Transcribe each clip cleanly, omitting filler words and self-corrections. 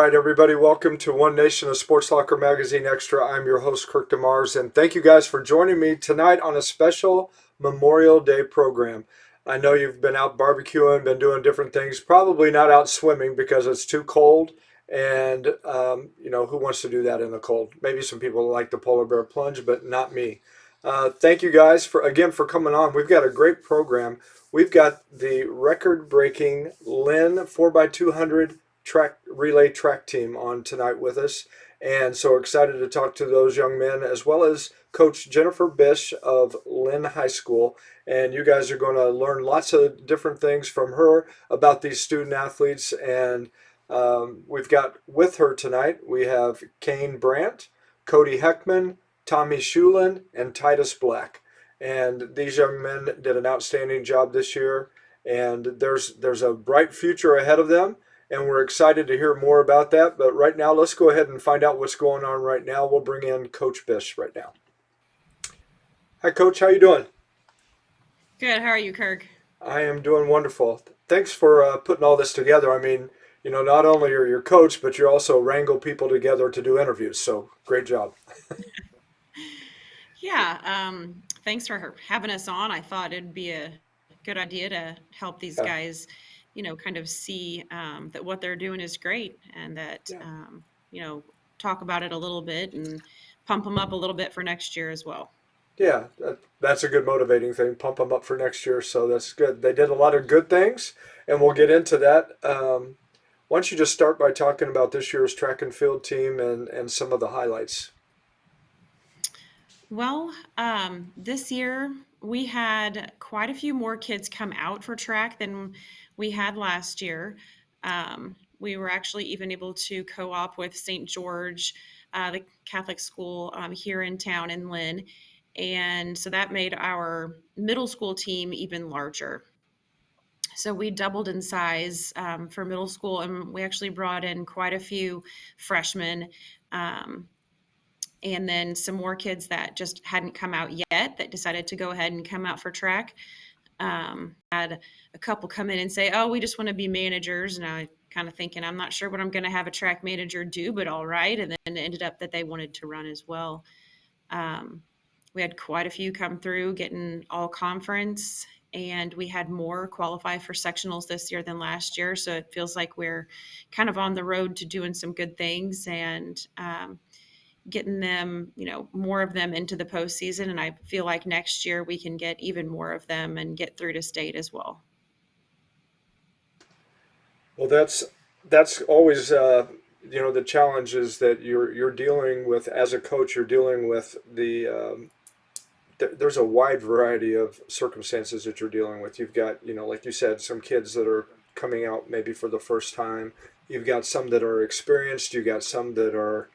right, everybody, welcome to One Nation of Sports Locker Magazine Extra. I'm your host, Kirk DeMars, and thank you guys for joining me tonight on a special Memorial Day program. I know you've been out barbecuing, been doing different things, probably not out swimming because it's too cold, and who wants to do that in the cold? Maybe some people like the polar bear plunge, but not me. Thank you guys for coming on. We've got a great program. We've got the record-breaking Linn 4x200 track team on tonight with us, and so excited to talk to those young men as well as Coach Jennifer Bish of Linn High School. And you guys are going to learn lots of different things from her about these student athletes. And we've got with her tonight, we have Kahne Brandt, Cody Heckman, Tommy Scheulen, and Titus Black. And these young men did an outstanding job this year, and there's a bright future ahead of them, and we're excited to hear more about that. But right now, let's go ahead and find out what's going on right now. We'll bring in Coach Bish right now. Hi, Coach. How you doing? Good. How are you, Kirk? I am doing wonderful. Thanks for putting all this together. I mean, not only are you your coach, but you also wrangle people together to do interviews. So great job. Yeah. Thanks for having us on. I thought it'd be a good idea to help these Yeah, guys, kind of see that what they're doing is great, and that yeah, talk about it a little bit and pump them up a little bit for next year as well. yeah. That's a good motivating thing. Pump them up for next year. So that's good. They did a lot of good things, and we'll get into that. Why don't you just start by talking about this year's track and field team and some of the highlights? Well, this year we had quite a few more kids come out for track than we had last year. We were actually even able to co-op with St. George, the Catholic school here in town in Linn. And so that made our middle school team even larger. So we doubled in size for middle school, and we actually brought in quite a few freshmen. Um, and then some more kids that just hadn't come out yet that decided to go ahead and come out for track. Had a couple come in and say, "Oh, we just want to be managers," and I kind of thinking, I'm not sure what I'm going to have a track manager do, but all right. And then it ended up that they wanted to run as well. Um, we had quite a few come through getting all conference, and we had more qualify for sectionals this year than last year. So it feels like we're kind of on the road to doing some good things, and getting them, more of them into the postseason. And I feel like next year we can get even more of them and get through to state as well. Well, that's always the challenges that you're dealing with as a coach. You're dealing with there's a wide variety of circumstances that you're dealing with. You've got, like you said, some kids that are coming out maybe for the first time. You've got some that are experienced. You've got some that are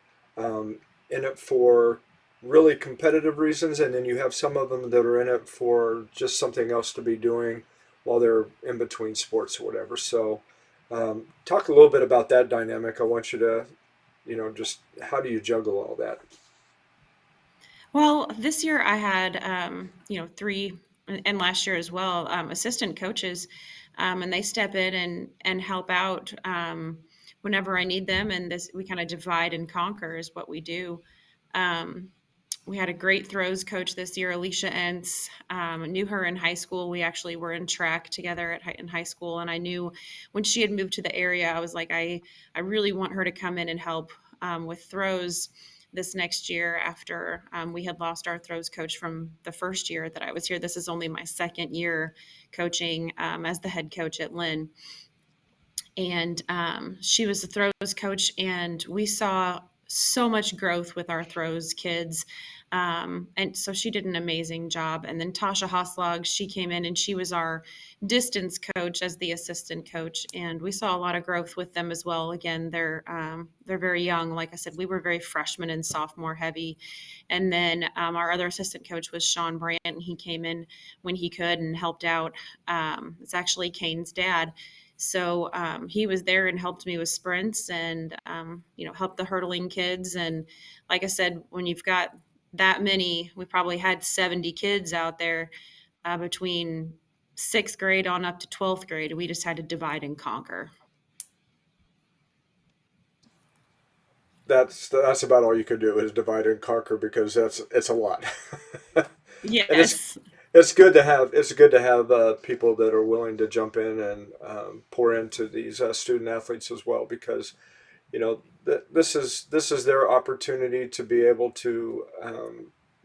in it for really competitive reasons, and then you have some of them that are in it for just something else to be doing while they're in between sports or whatever. So, talk a little bit about that dynamic. I want you to, just how do you juggle all that? Well, this year I had, three, and last year as well, assistant coaches, and they step in and help out whenever I need them. And this, we kind of divide and conquer is what we do. Um, we had a great throws coach this year, Alicia Entz. Knew her in high school. We actually were in track together in high school, and I knew when she had moved to the area, I was like, I really want her to come in and help with throws this next year after we had lost our throws coach from the first year that I was here. This is only my second year coaching as the head coach at Linn. And she was the throws coach, and we saw so much growth with our throws kids. And so she did an amazing job. And then Tasha Hoslog, she came in and she was our distance coach as the assistant coach, and we saw a lot of growth with them as well. Again, they're very young. Like I said, we were very freshman and sophomore heavy. And then our other assistant coach was Sean Brandt, and he came in when he could and helped out. It's actually Kane's dad. So he was there and helped me with sprints and, helped the hurdling kids. And like I said, when you've got that many, we probably had 70 kids out there between sixth grade on up to 12th grade. We just had to divide and conquer. that's about all you could do is divide and conquer because it's a lot. And Yes. it's good to have people that are willing to jump in and pour into these student athletes as well because this is their opportunity to be able to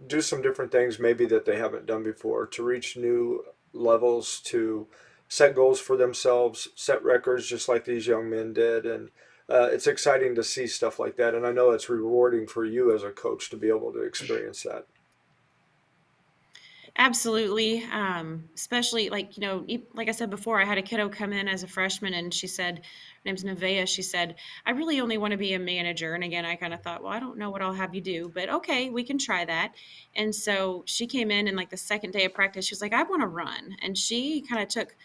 do some different things maybe that they haven't done before, to reach new levels, to set goals for themselves, set records just like these young men did. And it's exciting to see stuff like that, and I know it's rewarding for you as a coach to be able to experience that. Absolutely. Especially like, like I said before, I had a kiddo come in as a freshman and she said, her name's Nevaeh. She said, I really only want to be a manager. And again, I kind of thought, well, I don't know what I'll have you do, but okay, we can try that. And so she came in and like the second day of practice, she was like, I want to run. And she kind of took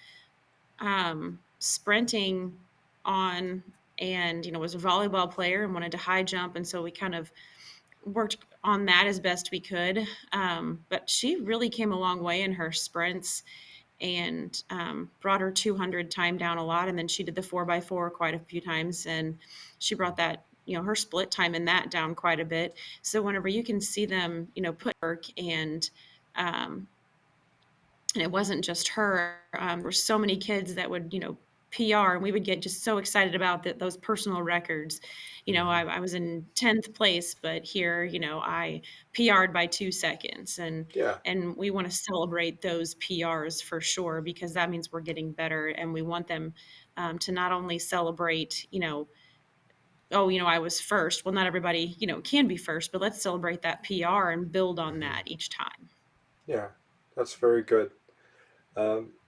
sprinting on and, was a volleyball player and wanted to high jump. And so we kind of worked on that as best we could. But she really came a long way in her sprints and brought her 200 time down a lot. And then she did the 4x4 quite a few times. And she brought that, her split time in that down quite a bit. So whenever you can see them, put work um, and it wasn't just her. There were so many kids that would, PR, and we would get just so excited about those personal records. Hmm. I was in 10th place, but here, I PR'd by 2 seconds, Yeah, and we want to celebrate those PRs for sure because that means we're getting better, and we want them to not only celebrate, oh, I was first. Well, not everybody, can be first, but let's celebrate that PR and build on hmm, that each time. yeah, that's very good.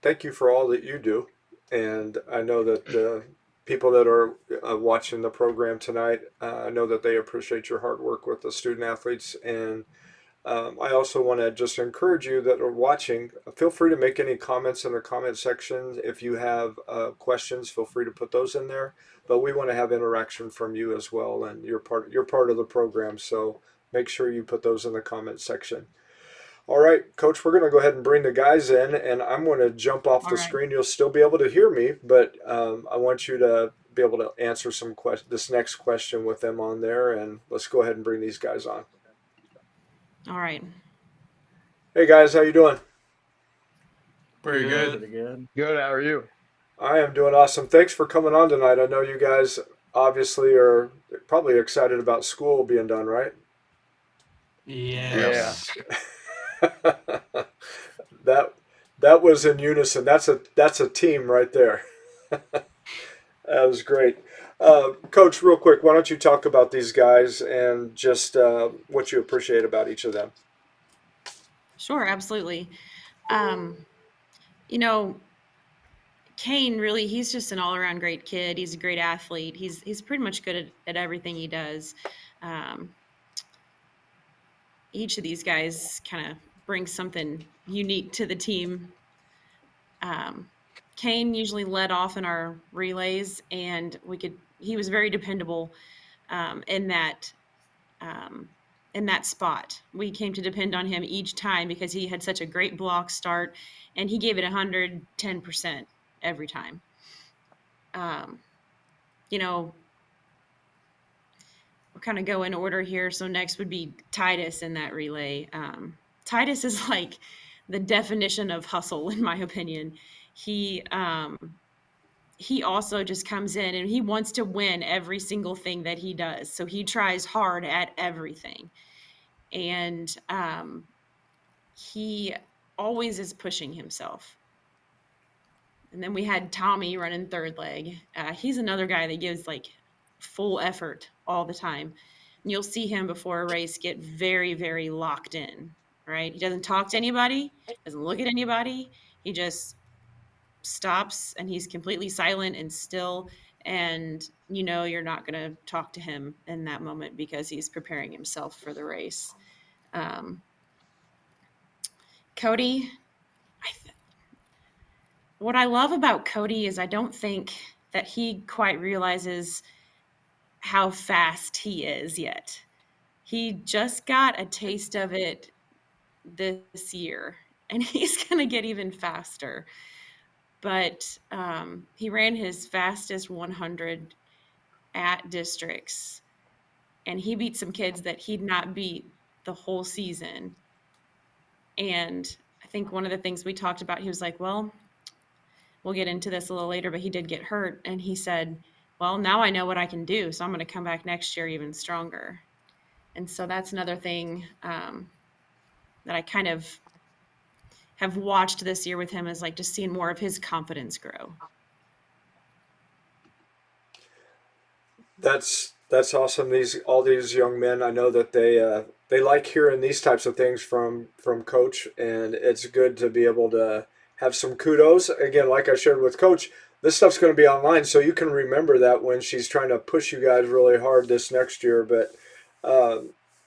Thank you for all that you do. And I know that people that are watching the program tonight, I know that they appreciate your hard work with the student athletes. And I also want to just encourage you that are watching, feel free to make any comments in the comment section. If you have questions, feel free to put those in there. But we want to have interaction from you as well, and you're part of the program. So make sure you put those in the comment section. All right, Coach, we're going to go ahead and bring the guys in, and I'm going to jump off All the right. screen. You'll still be able to hear me, but I want you to be able to answer this next question with them on there, and let's go ahead and bring these guys on. All right. Hey guys, how you doing? Pretty good. Pretty good. Good. How are you? I am doing awesome. Thanks for coming on tonight. I know you guys obviously are probably excited about school being done, right? Yeah. Yeah. Yes. that that was in unison. That's a team right there. That was great. Coach, real quick, why don't you talk about these guys and just what you appreciate about each of them? Sure, absolutely. Um, you know, Kane really he's just an all-around great kid. He's a great athlete. He's pretty much good at everything he does. Um, each of these guys kind of brings something unique to the team. Um, Kane usually led off in our relays, and he was very dependable um, in that um, in that spot. We came to depend on him each time because he had such a great block start, and he gave it 110% every time. Um, you know, we'll kind of go in order here. So next would be Titus in that relay. Titus is like the definition of hustle, in my opinion. He he also just comes in and he wants to win every single thing that he does. So he tries hard at everything, and he always is pushing himself. And then we had Tommy running third leg. He's another guy that gives like full effort all the time. And you'll see him before a race get very, very locked in, right? He doesn't talk to anybody, doesn't look at anybody. He just stops and he's completely silent and still. And you're not going to talk to him in that moment because he's preparing himself for the race. Um, Cody, what I love about Cody is I don't think that he quite realizes how fast he is yet. He just got a taste of it this year, and he's going to get even faster. But he ran his fastest 100 at districts, and he beat some kids that he'd not beat the whole season. And I think one of the things we talked about, he was like, well, we'll get into this a little later, but he did get hurt. And he said, well, now I know what I can do. So I'm going to come back next year even stronger. And so that's another thing that I kind of have watched this year with him, is like just seeing more of his confidence grow. That's awesome. All these young men, I know that they like hearing these types of things from coach, and it's good to be able to have some kudos. Again, like I shared with coach, this stuff's going to be online, so you can remember that when she's trying to push you guys really hard this next year. But uh,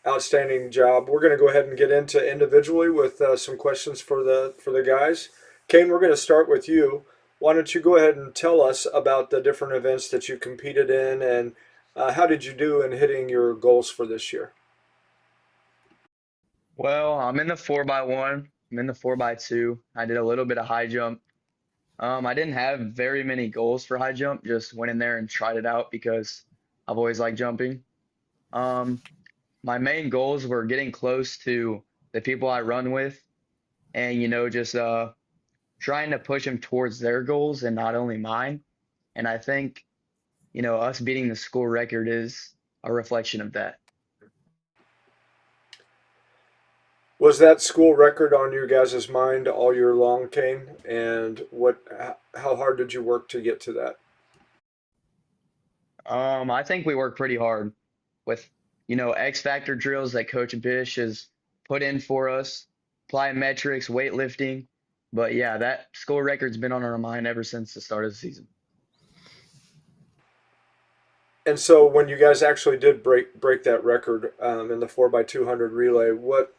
outstanding job. We're going to go ahead and get into individually with some questions for the guys. Kane, we're going to start with you. Why don't you go ahead and tell us about the different events that you competed in, and how did you do in hitting your goals for this year? Well, I'm in the 4x1. I'm in the 4x2. I did a little bit of high jump. I didn't have very many goals for high jump, just went in there and tried it out because I've always liked jumping. Um, my main goals were getting close to the people I run with and, just trying to push them towards their goals and not only mine. And I think, us beating the school record is a reflection of that. Was that school record on your guys' mind all year long, Kane? And how hard did you work to get to that? I think we work pretty hard with, X factor drills that Coach Bish has put in for us, plyometrics, weightlifting. But yeah, that school record's been on our mind ever since the start of the season. And so, when you guys actually did break that record in the 4x200 relay, what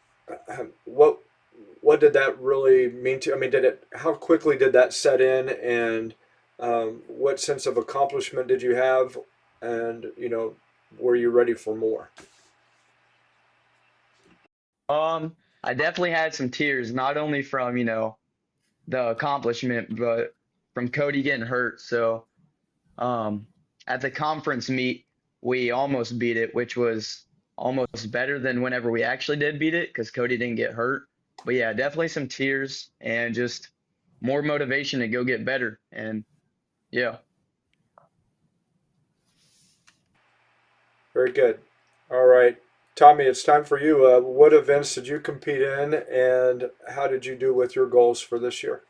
what did that really mean to? I mean, did it? How quickly did that set in, and what sense of accomplishment did you have? And were you ready for more? I definitely had some tears, not only from, the accomplishment, but from Cody getting hurt. So, um, at the conference meet, we almost beat it, which was almost better than whenever we actually did beat it because Cody didn't get hurt. But yeah, definitely some tears and just more motivation to go get better. And yeah. Very good. All right, Tommy, it's time for you. What events did you compete in, and how did you do with your goals for this year?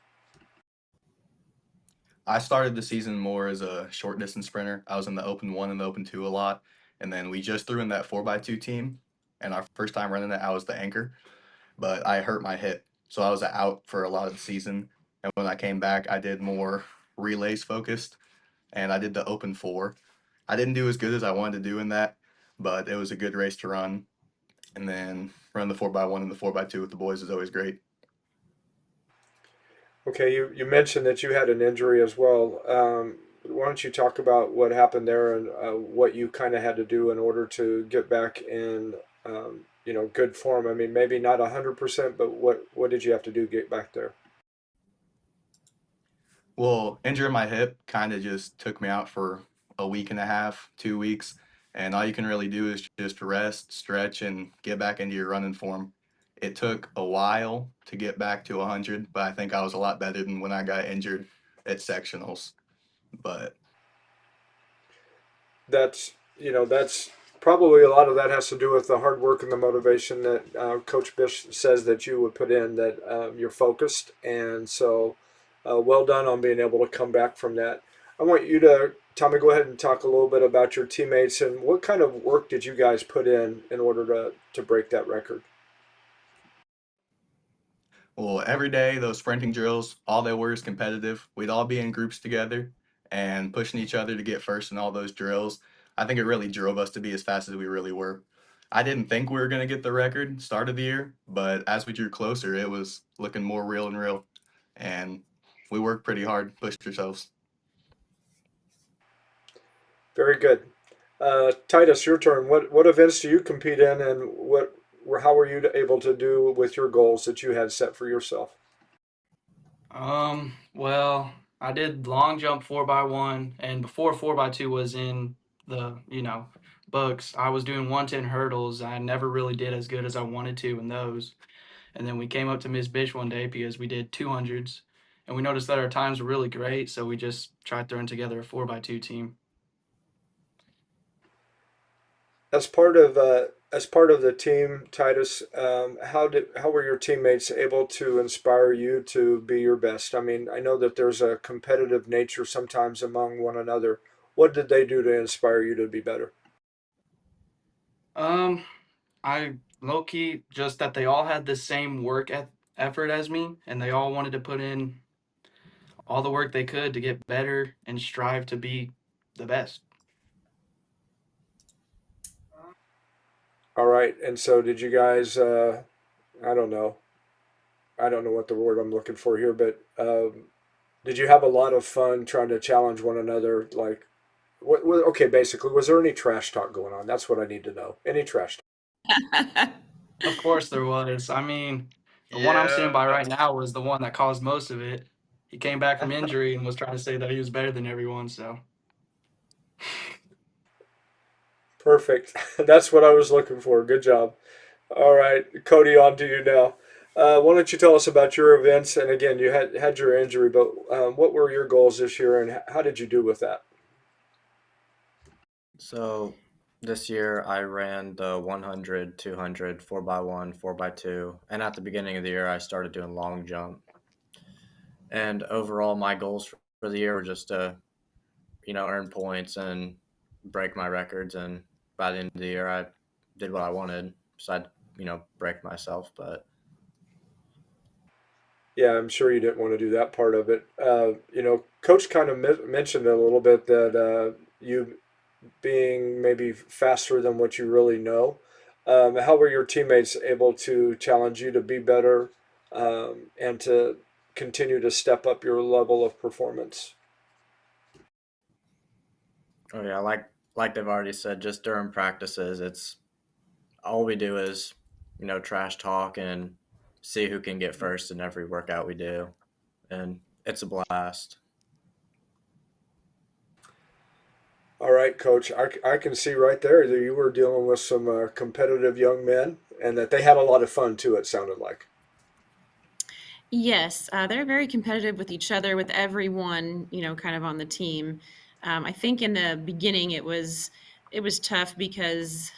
I started the season more as a short distance sprinter. I was in the open one and the open two a lot. And then we just threw in that 4x2 team. And our first time running it, I was the anchor, but I hurt my hip. So I was out for a lot of the season. And when I came back, I did more relays focused and I did the open four. I didn't do as good as I wanted to do in that, but it was a good race to run. And then run the 4x1 and the 4x2 with the boys is always great. Okay, you mentioned that you had an injury as well. Why don't you talk about what happened there, and what you kind of had to do in order to get back in, good form? I mean, maybe not 100%, but what did you have to do to get back there? Well, injuring my hip kind of just took me out for a week and a half, 2 weeks. And all you can really do is just rest, stretch, and get back into your running form. It took a while to get back to 100, but I think I was a lot better than when I got injured at sectionals. But That's probably a lot of that has to do with the hard work and the motivation that Coach Bish says that you would put in. That you're focused, and so well done on being able to come back from that. I want you to, Tommy, go ahead and talk a little bit about your teammates and what kind of work did you guys put in order to break that record. well, every day, those sprinting drills, all they were is competitive. We'd all be in groups together and pushing each other to get first in all those drills. I think it really drove us to be as fast as we really were. I didn't think we were going to get the record start of the year, but as we drew closer, it was looking more real and real. And we worked pretty hard, pushed ourselves. Very good. Titus, your turn. What events do you compete in, and how were you able to do with your goals that you had set for yourself? Well, I did long jump 4x1, and before 4x2 was in the, books, I was doing 110 hurdles. I never really did as good as I wanted to in those. And then we came up to Miss Bish one day because we did 200s, and we noticed that our times were really great. So we just tried throwing together a 4x2 team. As part of the team, Titus, how were your teammates able to inspire you to be your best? I mean, I know that there's a competitive nature sometimes among one another. What did they do to inspire you to be better? Um, I low key just that they all had the same effort as me, and they all wanted to put in all the work they could to get better and strive to be the best. All right, and so did you guys? I don't know. I don't know what the word I'm looking for here, but did you have a lot of fun trying to challenge one another? Like, okay, basically, was there any trash talk going on? That's what I need to know. Any trash Of course there was. I mean, the one I'm standing Yeah. by right now was the one that caused most of it. He came back from talk? injury and was trying to say that he was better than everyone. So Perfect. That's what I was looking for. Good job. All right, Cody, on to you now. Why don't you tell us about your events? And again, you had your injury, but what were your goals this year, and how did you do with that? So this year I ran the 100, 200, 4x1, 4x2, and at the beginning of the year I started doing long jump. And overall, my goals for the year were just to, earn points and break my records. And by the end of the year, I did what I wanted. So I'd, break myself. But Yeah, I'm sure you didn't want to do that part of it. Coach kind of mentioned a little bit that you being maybe faster than what you really know. How were your teammates able to challenge you to be better and to continue to step up your level of performance? oh yeah, like they've already said, just during practices, it's all we do is, trash talk and see who can get first in every workout we do. And it's a blast. All right, Coach. I can see right there that you were dealing with some competitive young men and that they had a lot of fun too, it sounded like. Yes, they're very competitive with each other, with everyone, kind of on the team. I think in the beginning it was tough because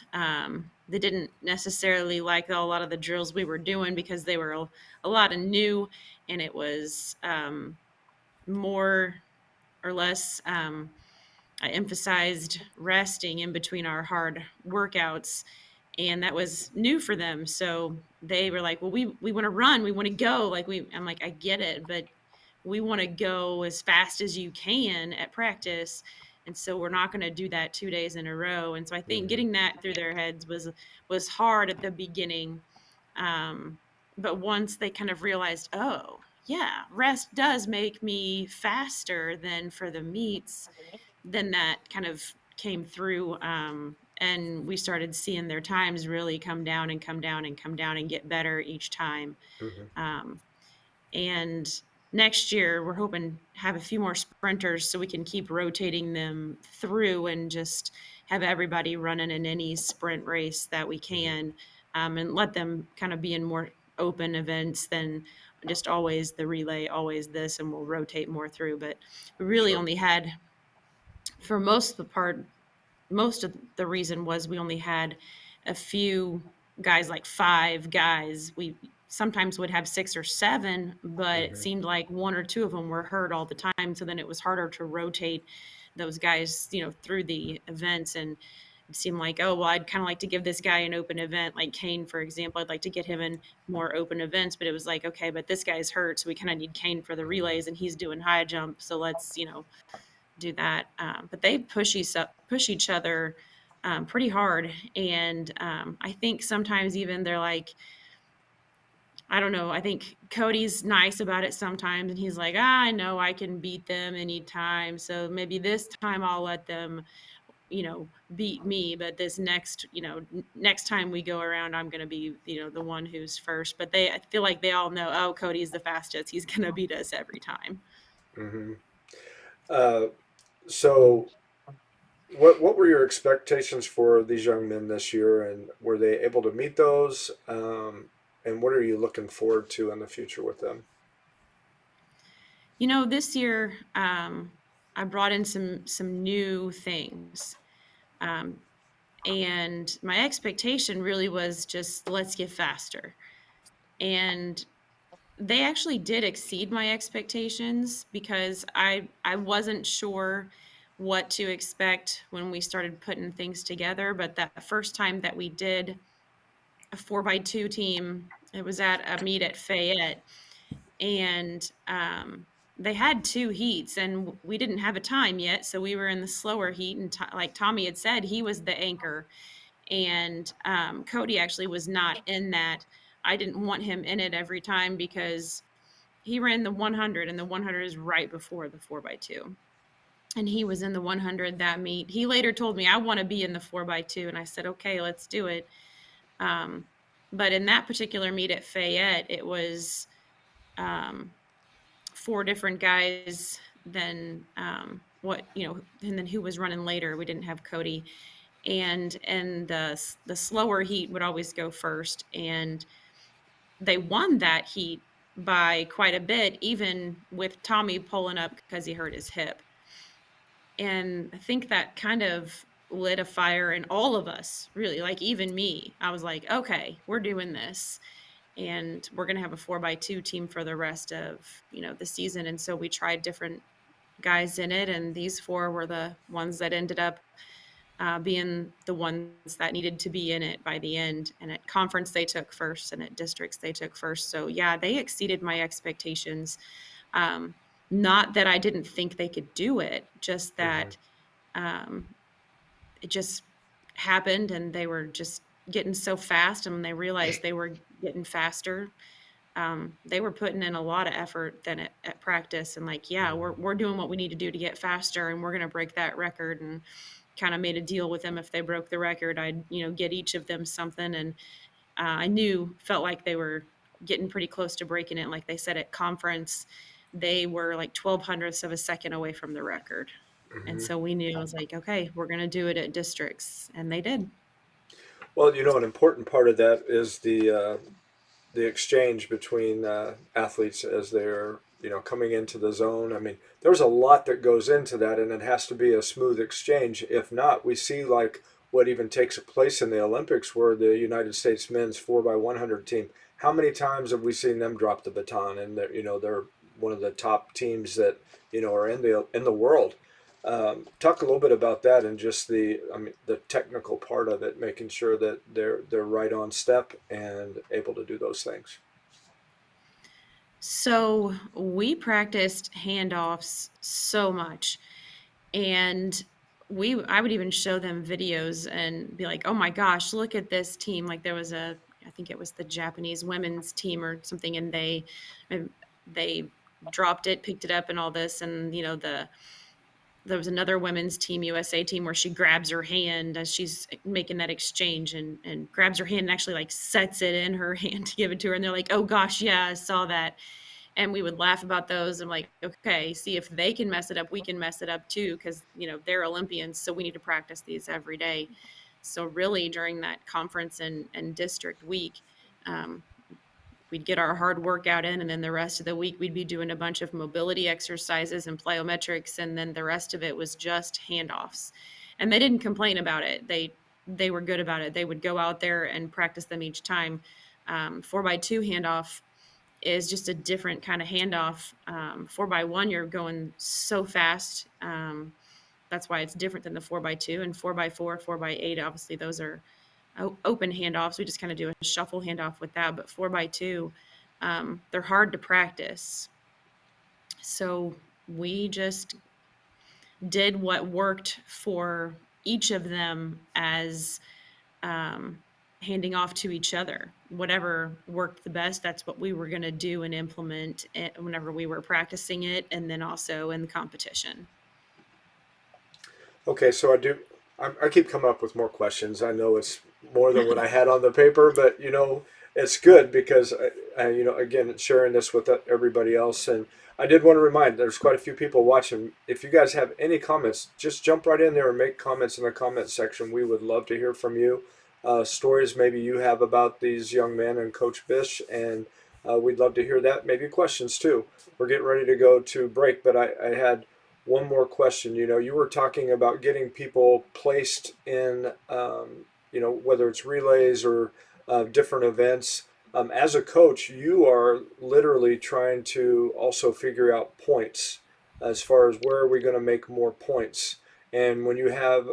they didn't necessarily like a lot of the drills we were doing because they were a lot of new, and it was more or less. I emphasized resting in between our hard workouts, and that was new for them. So they were like, "Well, we want to run, we want to go." I'm like, "I get it, but we want to go as fast as you can at practice." And so we're not going to do that 2 days in a row. And so I think Hmm. getting that through their heads was hard at the beginning. But once they kind of realized, oh, yeah, rest does make me faster than for the meets, then that kind of came through, and we started seeing their times really come down and come down and come down and get better each time. Hmm. um, and next year we're hoping to have a few more sprinters so we can keep rotating them through and just have everybody running in any sprint race that we Hmm. can, and let them kind of be in more open events than just always the relay, always this, and we'll rotate more through. But we really Sure. only had, for most of the part, most of the reason was we only had a few guys, like 5 guys. We sometimes would have 6 or 7, but it Hmm. seemed like 1 or 2 of them were hurt all the time. So then it was harder to rotate those guys, through the events. And it seemed like, oh, well, I'd kind of like to give this guy an open event, like Kane, for example. I'd like to get him in more open events, but it was like, okay, but this guy's hurt. So we kind of need Kane for the relays, and he's doing high jump. So let's, do that. But they push each other pretty hard, and I think sometimes even they're like, I don't know. I think Cody's nice about it sometimes, and he's like, I know I can beat them anytime, so maybe this time I'll let them, beat me. But this next, next time we go around, I'm going to be, the one who's first. But I feel like they all know, oh, Cody's the fastest. He's going to beat us every time. Hmm. Uh, so What were your expectations for these young men this year, and were they able to meet those? And what are you looking forward to in the future with them? This year, I brought in some new things. Um, and my expectation really was just let's get faster. And they actually did exceed my expectations because I wasn't sure what to expect when we started putting things together. But that first time that we did a 4x2 team, it was at a meet at Fayette, and they had two heats, and we didn't have a time yet, so we were in the slower heat. And like Tommy had said, he was the anchor, and Cody actually was not in that. I didn't want him in it every time because he ran the 100, and the 100 is right before the 4x2. And he was in the 100 that meet. He later told me, I want to be in the 4x2. And I said, okay, let's do it. Um, but in that particular meet at Fayette, it was um, four different guys than and then who was running later. We didn't have Cody. And the slower heat would always go first. And they won that heat by quite a bit, even with Tommy pulling up because he hurt his hip. And I think that kind of lit a fire in all of us, really, like even me. I was like, okay, we're doing this. And we're going to have a 4x2 team for the rest of, the season. And so we tried different guys in it. And these four were the ones that ended up being the ones that needed to be in it by the end. And at conference, they took first, and at districts, they took first. So, yeah, they exceeded my expectations. Um, Not that I didn't think they could do it, just Mm-hmm. that um, it just happened, and they were just getting so fast. And when they realized they were getting faster, they were putting in a lot of effort then at practice, and like, yeah, Mm-hmm. we're doing what we need to do to get faster, and we're going to break that record. And kind of made a deal with them, if they broke the record, I'd get each of them something. And I felt like they were getting pretty close to breaking it. Like they said at conference, they were like 12 hundredths of a second away from the record. And Mm-hmm. so we knew, I was like, okay, we're going to do it at districts, and they did. Well, an important part of that is the exchange between athletes as they're coming into the zone. I mean, there's a lot that goes into that, and it has to be a smooth exchange. If not, we see like what even takes place in the Olympics, where the United States men's 4x100 team. How many times have we seen them drop the baton? And they're one of the top teams that are in the world. Talk a little bit about that and just the technical part of it, making sure that they're right on step and able to do those things. So we practiced handoffs so much. And I would even show them videos and be like, oh my gosh, look at this team. Like there was I think it was the Japanese women's team or something, and they dropped it, picked it up, and all this. And there was another women's team, USA team, where she grabs her hand as she's making that exchange, and grabs her hand and actually like sets it in her hand to give it to her. And they're like, oh gosh, yeah, I saw that. And we would laugh about those. I'm like, okay, see, if they can mess it up, we can mess it up too, because they're Olympians, so we need to practice these every day. So really, during that conference and district week, um, we'd get our hard workout in, and then the rest of the week we'd be doing a bunch of mobility exercises and plyometrics, and then the rest of it was just handoffs. And they didn't complain about it. They were good about it. They would go out there and practice them each time. 4x2 handoff is just a different kind of handoff. 4x1, you're going so fast. That's why it's different than the 4x2. And 4x4, 4x8, obviously those are open handoffs. We just kind of do a shuffle handoff with that. But 4x2, they're hard to practice. So we just did what worked for each of them as um, handing off to each other. Whatever worked the best, that's what we were going to do and implement it whenever we were practicing it, and then also in the competition. Okay, so I keep coming up with more questions. I know it's more than what I had on the paper, but it's good because again, sharing this with everybody else. And I did want to remind, there's quite a few people watching. If you guys have any comments, just jump right in there and make comments in the comment section. We would love to hear from you. Stories maybe you have about these young men and Coach Bish, and we'd love to hear that. Maybe questions too. We're getting ready to go to break, but I had one more question. You were talking about getting people placed in, whether it's relays or different events. As a coach, you are literally trying to also figure out points as far as where are we going to make more points. And when you have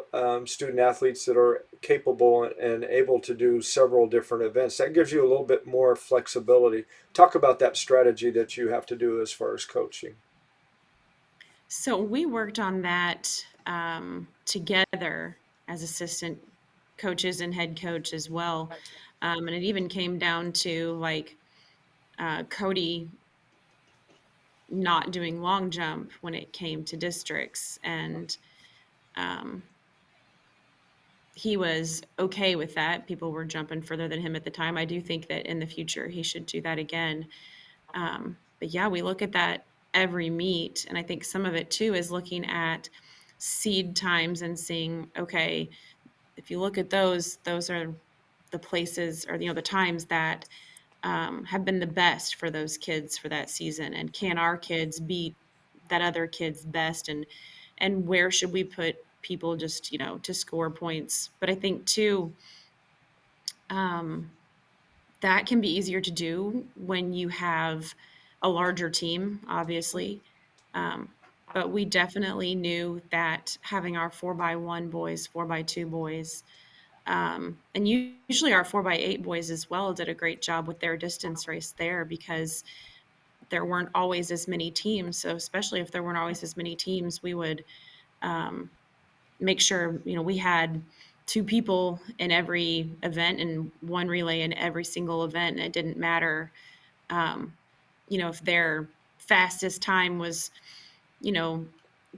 student athletes that are capable and able to do several different events, that gives you a little bit more flexibility. Talk about that strategy that you have to do as far as coaching. So we worked on that together as assistant coaches and head coach as well. And it even came down to like Cody not doing long jump when it came to districts. And um, he was okay with that. People were jumping further than him at the time. I do think that in the future he should do that again. But yeah, we look at that every meet. And I think some of it too is looking at seed times and seeing, okay, if you look at those are the places or, the times that have been the best for those kids for that season. And can our kids beat that other kid's best? And where should we put people just, to score points? But I think too, that can be easier to do when you have a larger team, obviously. Um, but we definitely knew that having our 4x1 boys, 4x2 boys, and usually our 4x8 boys as well did a great job with their distance race there because there weren't always as many teams. So especially if there weren't always as many teams, we would make sure, we had two people in every event and one relay in every single event. And it didn't matter, if their fastest time was, you know,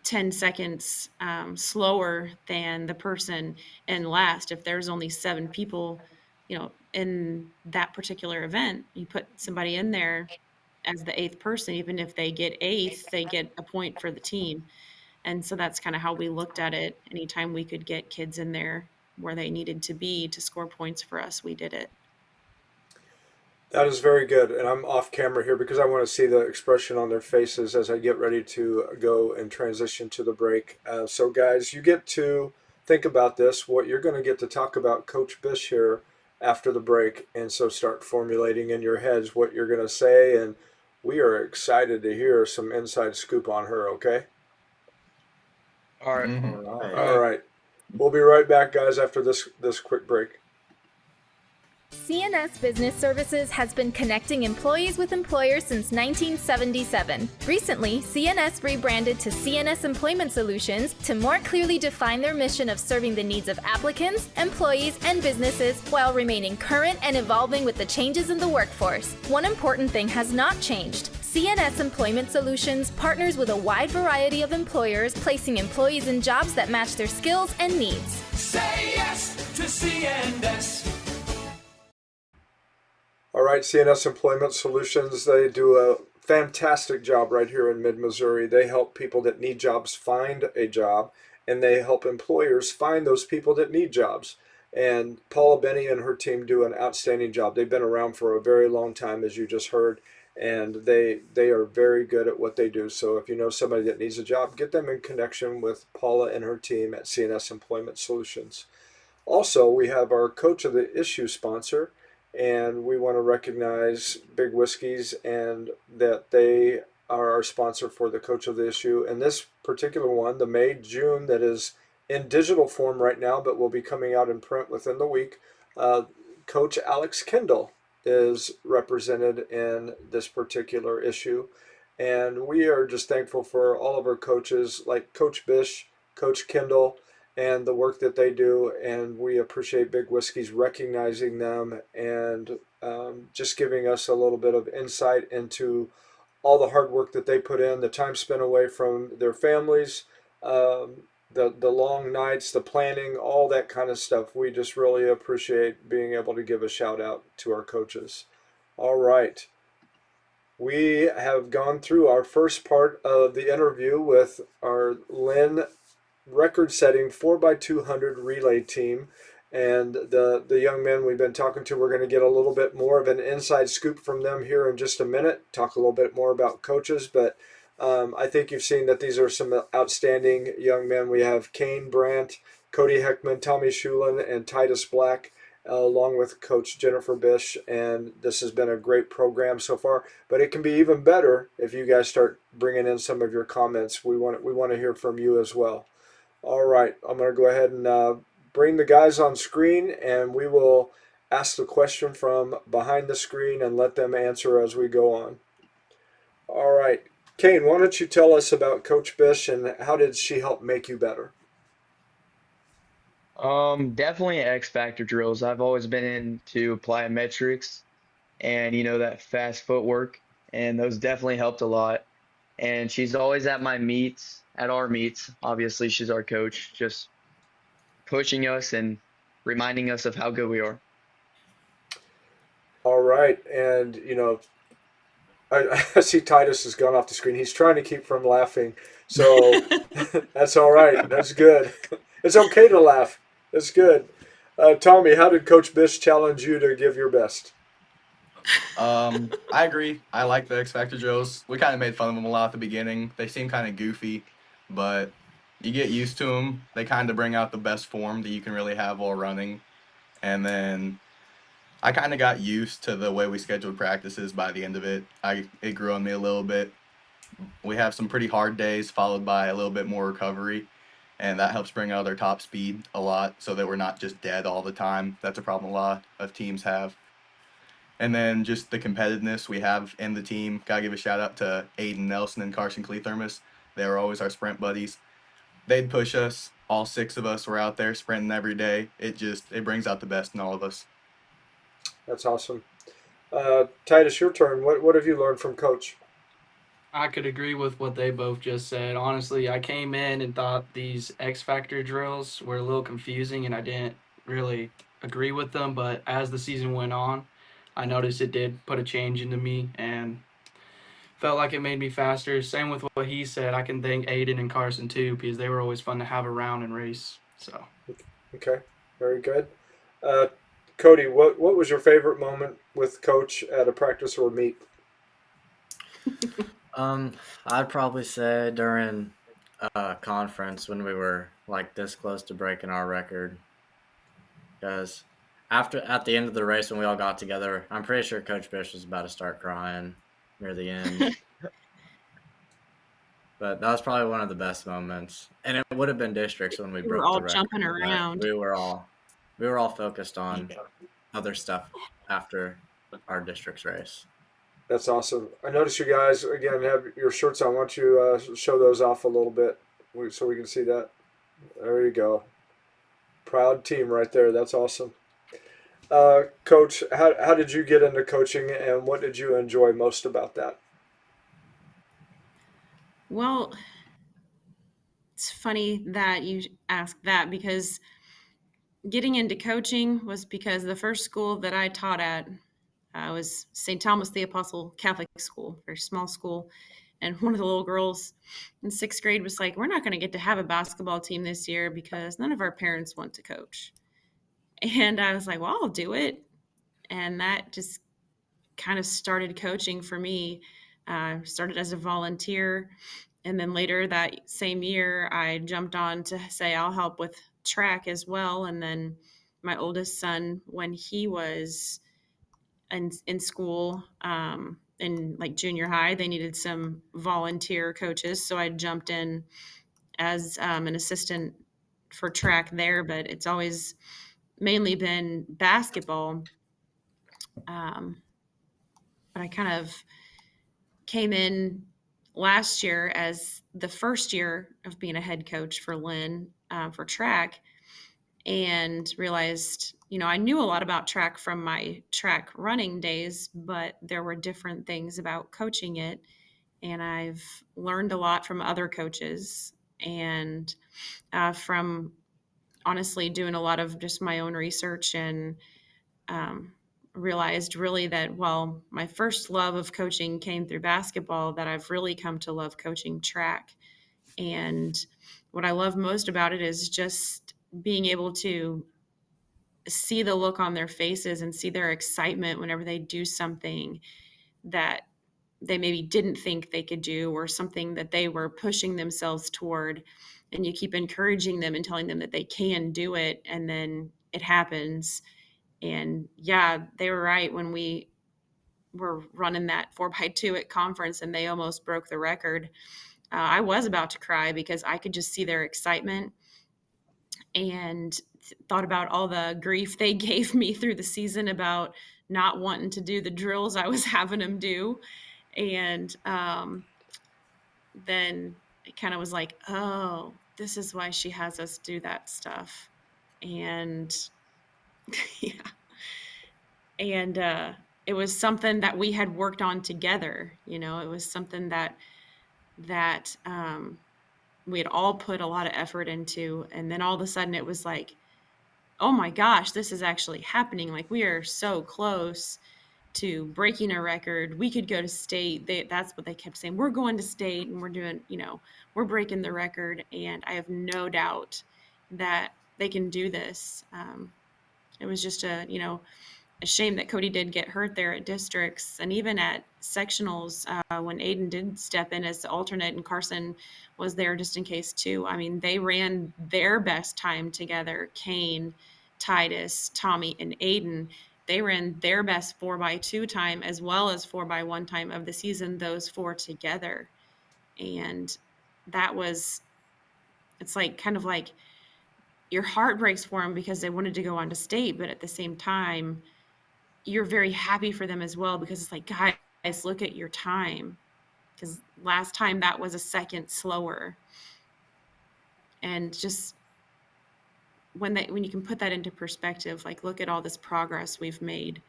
10 seconds slower than the person in last. If there's only 7 people, in that particular event, you put somebody in there as the 8th person, even if they get 8th, they get a point for the team. And so that's kind of how we looked at it. Anytime we could get kids in there where they needed to be to score points for us, we did it. That is very good. And I'm off camera here because I want to see the expression on their faces as I get ready to go and transition to the break. So, guys, you get to think about this, what you're going to get to talk about Coach Bish here after the break. And so start formulating in your heads what you're going to say. And we are excited to hear some inside scoop on her, okay? All right. Mm-hmm. All right. All right. We'll be right back, guys, after this quick break. CNS Business Services has been connecting employees with employers since 1977. Recently, CNS rebranded to CNS Employment Solutions to more clearly define their mission of serving the needs of applicants, employees, and businesses while remaining current and evolving with the changes in the workforce. One important thing has not changed. CNS Employment Solutions partners with a wide variety of employers, placing employees in jobs that match their skills and needs. Say yes to CNS. All right, CNS Employment Solutions, they do a fantastic job right here in mid-Missouri. They help people that need jobs find a job, and they help employers find those people that need jobs. And Paula Benny and her team do an outstanding job. They've been around for a very long time, as you just heard, and they are very good at what they do. So if you know somebody that needs a job, get them in connection with Paula and her team at CNS Employment Solutions. Also, we have our Coach of the Issue sponsor, and we want to recognize Big Whiskeys and that they are our sponsor for the Coach of the Issue. And this particular one, the May-June, that is in digital form right now, but will be coming out in print within the week, Coach Alex Kendall is represented in this particular issue. And we are just thankful for all of our coaches like Coach Bish, Coach Kendall, and the work that they do, and we appreciate Big Whiskey's recognizing them and just giving us a little bit of insight into all the hard work that they put in, the time spent away from their families, the long nights, the planning, all that kind of stuff. We just really appreciate being able to give a shout out to our coaches. All right. We have gone through our first part of the interview with our Linn record-setting 4x200 relay team. And the young men we've been talking to, we're going to get a little bit more of an inside scoop from them here in just a minute, talk a little bit more about coaches. But I think you've seen that these are some outstanding young men. We have Kahne Brandt, Cody Heckman, Tommy Scheulen, and Titus Black, along with Coach Jennifer Bish. And this has been a great program so far. But it can be even better if you guys start bringing in some of your comments. We want to hear from you as well. All right, I'm going to go ahead and bring the guys on screen, and we will ask the question from behind the screen and let them answer as we go on. All right, Kahne, why don't you tell us about Coach Bish and how did she help make you better? Definitely X factor drills. I've always been into plyometrics and that fast footwork, and those definitely helped a lot. And she's always at my meets, at our meets. Obviously, she's our coach, just pushing us and reminding us of how good we are. All right, and I see Titus has gone off the screen. He's trying to keep from laughing, so that's all right. That's good. It's okay to laugh. It's good. Tommy, how did Coach Bish challenge you to give your best? I agree. I like the X Factor drills. We kind of made fun of them a lot at the beginning. They seem kind of goofy, but you get used to them. They kind of bring out the best form that you can really have while running. And then I kind of got used to the way we scheduled practices by the end of it. It grew on me a little bit. We have some pretty hard days followed by a little bit more recovery, and that helps bring out our top speed a lot so that we're not just dead all the time. That's a problem a lot of teams have. And then just the competitiveness we have in the team. Gotta give a shout out to Aiden Nelson and Carson Cleathermos. They were always our sprint buddies. They'd push us. All six of us were out there sprinting every day. It brings out the best in all of us. That's awesome. Titus, your turn. What have you learned from Coach? I could agree with what they both just said. Honestly, I came in and thought these X Factor drills were a little confusing and I didn't really agree with them. But as the season went on, I noticed it did put a change into me and felt like it made me faster. Same with what he said. I can thank Aiden and Carson too because they were always fun to have around and race. So Okay, very good. Uh, Cody, what was your favorite moment with Coach at a practice or meet? I'd probably say during a conference when we were like this close to breaking our record, because at the end of the race when we all got together, I'm pretty sure Coach Bish was about to start crying near the end. But that was probably one of the best moments, and it would have been districts when we We were broke all the record. jumping around. We were all focused on other stuff after our districts race. That's awesome. I noticed you guys again have your shirts on. Why don't you show those off a little bit so we can see that? There you go. Proud team right there. That's awesome. Coach, how did you get into coaching and what did you enjoy most about that? Well, it's funny that you ask that because getting into coaching was because the first school that I taught at was St. Thomas the Apostle Catholic School, very small school. And one of the little girls in sixth grade was like, we're not going to get to have a basketball team this year because none of our parents want to coach. And I was like, well, I'll do it. And that just kind of started coaching for me. Started as a volunteer. And then later that same year, I jumped on to say I'll help with track as well. And then my oldest son, when he was in school, in like junior high, they needed some volunteer coaches. So I jumped in as an assistant for track there, but it's always mainly been basketball. But I kind of came in last year as the first year of being a head coach for Linn for track and realized, I knew a lot about track from my track running days, but there were different things about coaching it. And I've learned a lot from other coaches. And from honestly doing a lot of just my own research, and realized really that while my first love of coaching came through basketball, that I've really come to love coaching track. And what I love most about it is just being able to see the look on their faces and see their excitement whenever they do something that they maybe didn't think they could do, or something that they were pushing themselves toward. And you keep encouraging them and telling them that they can do it, and then it happens. And yeah, they were right when we were running that 4x2 at conference and they almost broke the record. I was about to cry because I could just see their excitement, and thought about all the grief they gave me through the season about not wanting to do the drills I was having them do. And then it kind of was like, oh, this is why she has us do that stuff. And yeah. And it was something that we had worked on together. It was something that we had all put a lot of effort into. And then all of a sudden it was like, oh my gosh, this is actually happening. Like, we are so close to breaking a record. We could go to state. That's what they kept saying. We're going to state and we're doing, we're breaking the record. And I have no doubt that they can do this. It was just a shame that Cody did get hurt there at districts, and even at sectionals when Aiden did step in as the alternate and Carson was there just in case too. I mean, they ran their best time together. Kane, Titus, Tommy, and Aiden. They ran their best 4x2 time as well as 4x1 time of the season, those four together. And it's like kind of like your heart breaks for them because they wanted to go on to state, but at the same time, you're very happy for them as well, because it's like, guys, look at your time, because last time that was a second slower. And just when you can put that into perspective, like, look at all this progress we've made,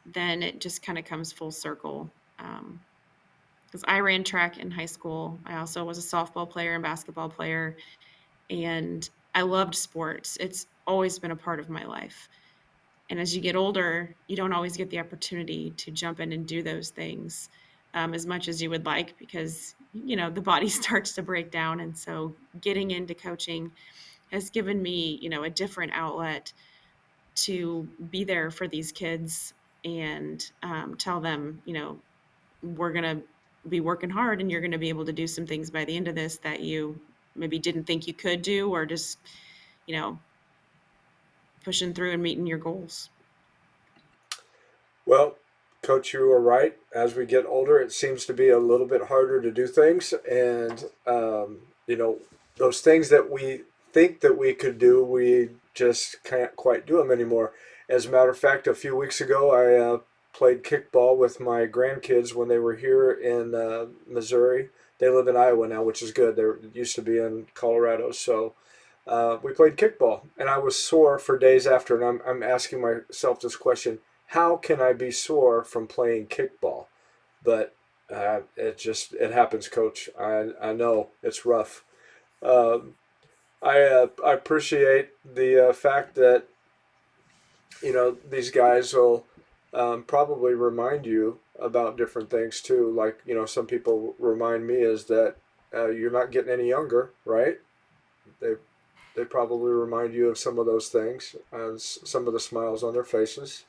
then it just kind of comes full circle. Because I ran track in high school. I also was a softball player and basketball player, and I loved sports. It's always been a part of my life. And as you get older, you don't always get the opportunity to jump in and do those things as much as you would like, because, the body starts to break down. And so getting into coaching has given me, a different outlet to be there for these kids and tell them, we're going to be working hard, and you're going to be able to do some things by the end of this that you maybe didn't think you could do, or just, pushing through and meeting your goals. Well, Coach, you are right. As we get older, it seems to be a little bit harder to do things. And, those things that we think that we could do, we just can't quite do them anymore. As a matter of fact, a few weeks ago, I played kickball with my grandkids when they were here in Missouri. They live in Iowa now, which is good. They used to be in Colorado. So we played kickball, and I was sore for days after. And I'm asking myself this question: how can I be sore from playing kickball? But it happens, Coach. I know it's rough. Um, I appreciate the fact that these guys will probably remind you about different things too. Like, some people remind me is that you're not getting any younger, right? They they probably remind you of some of those things, some of the smiles on their faces.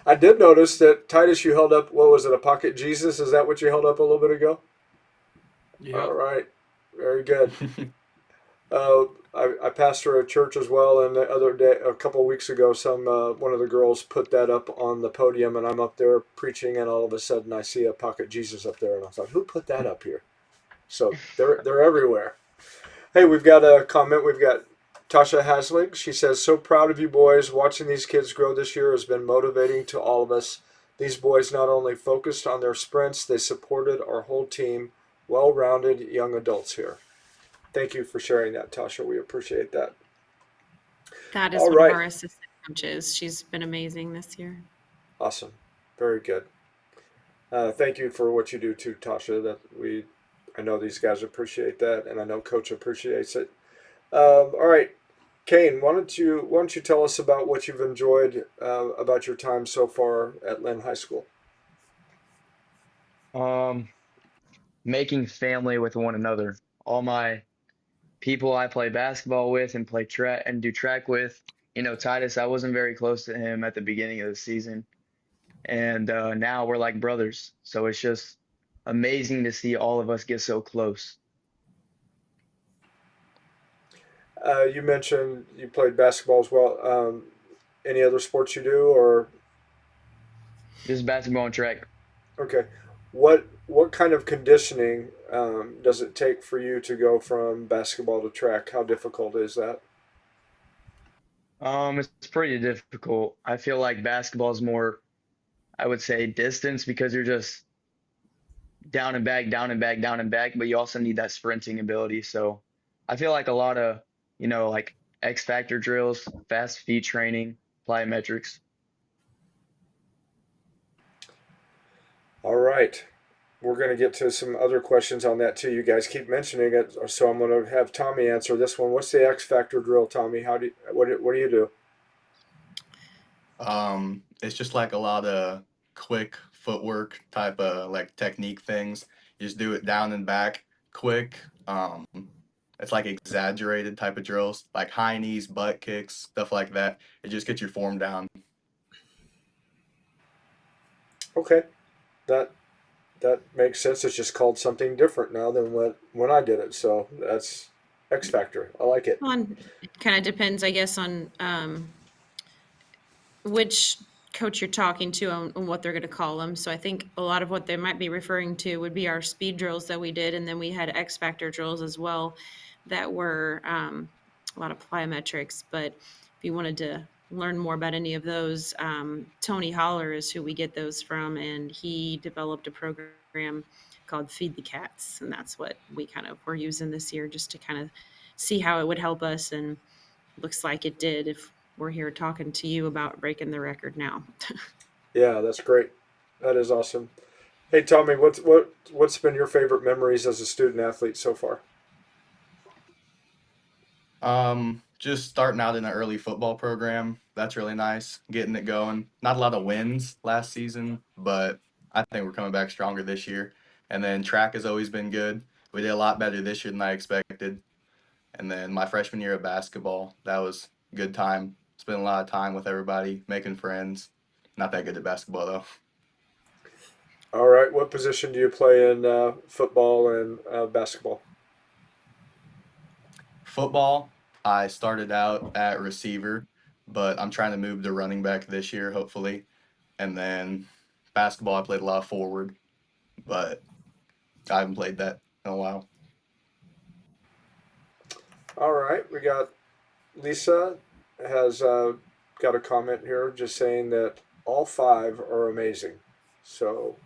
I did notice that, Titus, you held up, what was it, a pocket Jesus? Is that what you held up a little bit ago? Yep. All right. Very good. Uh, I pastor a church as well, and the other day, a couple of weeks ago, one of the girls put that up on the podium, and I'm up there preaching, and all of a sudden I see a pocket Jesus up there, and I thought, who put that up here? So they're everywhere. Hey, we've got a comment. We've got Tasha Haslig. She says, so proud of you boys. Watching these kids grow this year has been motivating to all of us. These boys not only focused on their sprints, they supported our whole team. Well-rounded young adults here. Thank you for sharing that, Tasha. We appreciate that. That is All one right. of our assistant coaches. She's been amazing this year. Awesome. Very good. Thank you for what you do too, Tasha. That we I know these guys appreciate that, and I know Coach appreciates it. All right, Kane, why don't you tell us about what you've enjoyed about your time so far at Linn High School? Um, Making family with one another. All my people I play basketball with and play track and do track with. Titus, I wasn't very close to him at the beginning of the season, and now we're like brothers. So it's just amazing to see all of us get so close. You mentioned you played basketball as well. Any other sports you do, or Just basketball and track. okay, what kind of conditioning does it take for you to go from basketball to track? How difficult is that? It's pretty difficult. I feel like basketball is more, I would say, distance because you're just down and back, down and back, down and back, but you also need that sprinting ability. So I feel like a lot of, like X factor drills, fast feet training, plyometrics. All right. We're going to get to some other questions on that too. You guys keep mentioning it, so I'm going to have Tommy answer this one. What's the X Factor drill, Tommy? What do you do? It's just like a lot of quick footwork type of like technique things. You just do it down and back quick. It's like exaggerated type of drills, like high knees, butt kicks, stuff like that. It just gets your form down. Okay, that that makes sense. It's just called something different now than when I did it. So that's X Factor. I like it. Well, it kind of depends, I guess, on which coach you're talking to on what they're going to call them. So I think a lot of what they might be referring to would be our speed drills that we did, and then we had X Factor drills as well that were a lot of plyometrics. But if you wanted to learn more about any of those, Tony Holler is who we get those from, and he developed a program called Feed the Cats, and that's what we kind of were using this year just to kind of see how it would help us, and looks like it did if we're here talking to you about breaking the record now. Yeah, that's great. That is awesome. Hey, Tommy, what's been your favorite memories as a student athlete so far? Just starting out in an early football program. That's really nice. Getting it going. Not a lot of wins last season, but I think we're coming back stronger this year. And then track has always been good. We did a lot better this year than I expected. And then my freshman year of basketball, that was a good time. Spent a lot of time with everybody, making friends. Not that good at basketball though. All right, what position do you play in football and basketball? Football, I started out at receiver, but I'm trying to move to running back this year, hopefully. And then basketball, I played a lot of forward, but I haven't played that in a while. All right, we got Lisa has got a comment here just saying that all five are amazing. So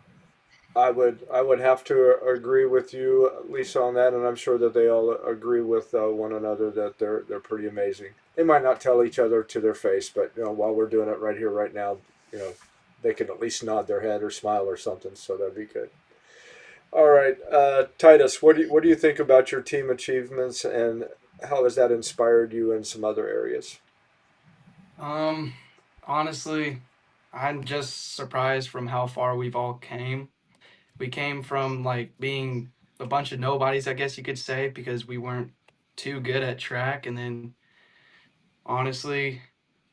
I would have to agree with you, Lisa, on that, and I'm sure that they all agree with one another that they're pretty amazing. They might not tell each other to their face, but while we're doing it right here, right now, you know, they can at least nod their head or smile or something. So that'd be good. All right, Titus, what do you think about your team achievements, and how has that inspired you in some other areas? Um, Honestly, I'm just surprised from how far we've all came. We came from like being a bunch of nobodies, I guess you could say, because we weren't too good at track. And then honestly,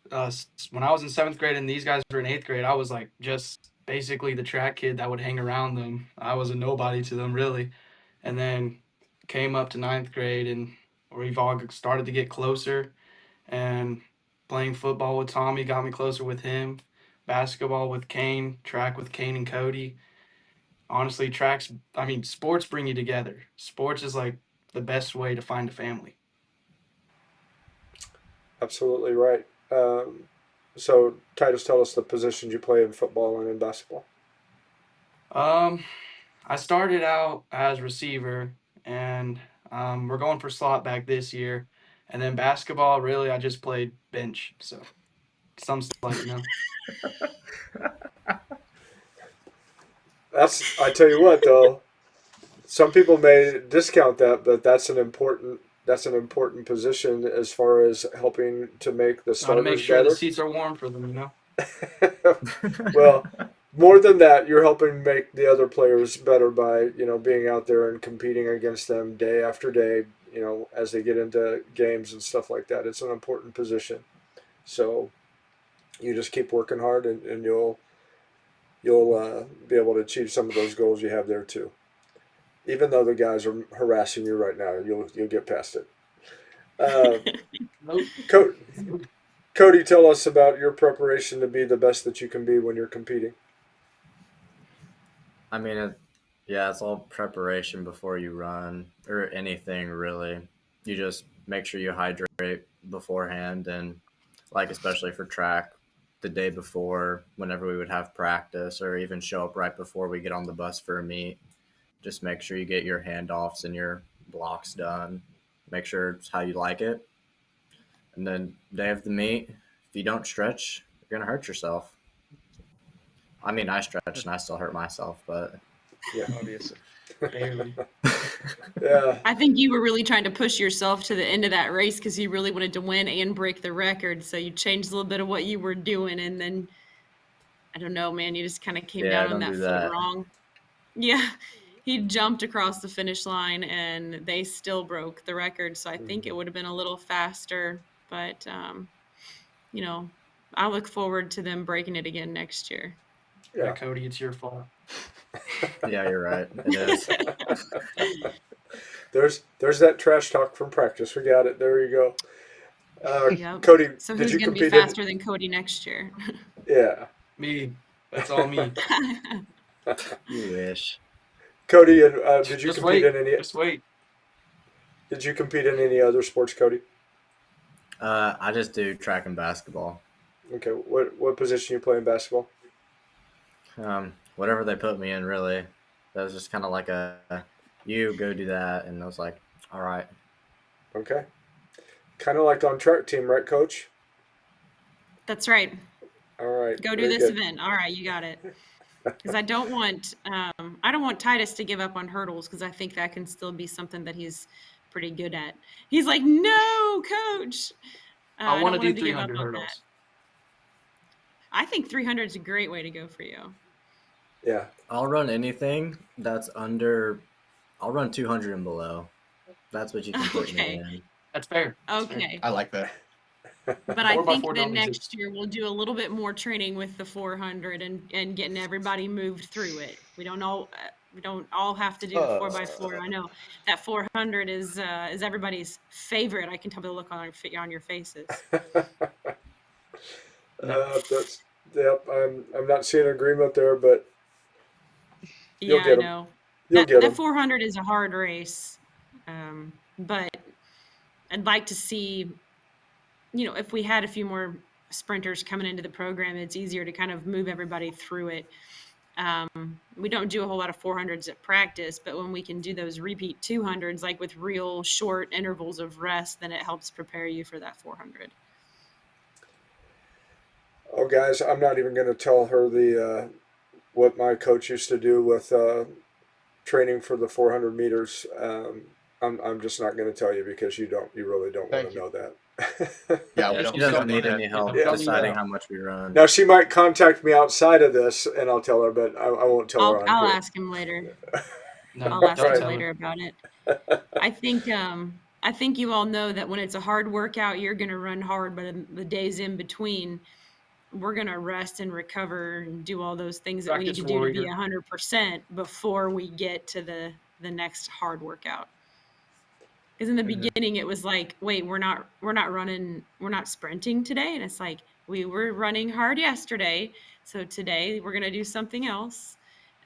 when I was in seventh grade and these guys were in eighth grade, I was like just basically the track kid that would hang around them. I was a nobody to them, really. And then came up to ninth grade and we've all started to get closer. And playing football with Tommy got me closer with him. Basketball with Kane, track with Kane and Cody. Honestly, sports bring you together. Sports is like the best way to find a family. Absolutely right. So, Titus, tell us the positions you play in football and in basketball. Um, I started out as receiver, and we're going for slot back this year. And then basketball, really, I just played bench, so some slight. I tell you what, though, some people may discount that, but that's an important position as far as helping to make the Got to make starters sure the better. seats are warm for them, you know? Well, more than that, you're helping make the other players better by being out there and competing against them day after day. As they get into games and stuff like that, it's an important position. So you just keep working hard, and you'll be able to achieve some of those goals you have there too. Even though the guys are harassing you right now, you'll get past it. Uh, Nope. Cody, tell us about your preparation to be the best that you can be when you're competing. I mean, yeah, it's all preparation before you run or anything really. You just make sure you hydrate beforehand, and like especially for track, the day before, whenever we would have practice, or even show up right before we get on the bus for a meet. Just make sure you get your handoffs and your blocks done. Make sure it's how you like it. And then day of the meet, if you don't stretch, you're gonna hurt yourself. I mean, I stretched and I still hurt myself, but Yeah. Obviously. Barely. Yeah. I think you were really trying to push yourself to the end of that race because you really wanted to win and break the record. So you changed a little bit of what you were doing, and then I don't know, man, you just kind of came yeah, down on don't that do foot that. wrong. Yeah, he jumped across the finish line, and they still broke the record. So I think it would have been a little faster, but you know, I look forward to them breaking it again next year. Yeah, Yeah. Cody, it's your fault. Yeah, you're right. It is. There's that trash talk from practice. We got it. There you go. Yep. Cody, So did who's you going to be compete in? faster than Cody next year? Yeah. Me. That's all me. You wish. Cody, and did you Just compete wait. in any? Just wait. Did you compete in any other sports, Cody? I just do track and basketball. Okay. What position you play in basketball? Whatever they put me in, really. That was just kind of like you go do that, and I was like, all right. Okay. Kind of like on track team, right, Coach? That's right. All right. Go do Very this good. event. All right, you got it. Because I don't want Titus to give up on hurdles because I think that can still be something that he's pretty good at. He's like, no, coach. I I want don't to want him do to give up 300 on that. hurdles. I think 300 is a great way to go for you. Yeah. I'll run anything that's under. I'll run 200 and below. That's what you can put me Okay. in. That's fair. That's fair. Okay. I like that. But I 4x4 think that don't next exist. year we'll do a little bit more training with the 400 and getting everybody moved through it. We don't all have to do the 4x4. I know that 400 is everybody's favorite. I can tell by the look on your faces. No. That's yep. I'm not seeing agreement there, but you'll Yeah, get I them. know. You'll get That them. 400 is a hard race, but I'd like to see, if we had a few more sprinters coming into the program, it's easier to kind of move everybody through it. We don't do a whole lot of 400s at practice, but when we can do those repeat 200s, like with real short intervals of rest, then it helps prepare you for that 400. Oh, guys, I'm not even going to tell her the what my coach used to do with training for the 400 meters. I'm just not going to tell you because you really don't want Thank to you. know that. Yeah, Yeah, we she don't doesn't need need that. any help Yeah. deciding how much we run. Now she might contact me outside of this, and I'll tell her, but I won't tell her on I'll here. ask him later. No, I'll ask don't him tell later her. about it. I think you all know that when it's a hard workout, you're going to run hard, but the days in between, we're going to rest and recover and do all those things that we need Practice to do to be warrior. 100% before we get to the next hard workout. Because in the beginning it was like, wait, we're not sprinting today, and it's like we were running hard yesterday, so today we're going to do something else.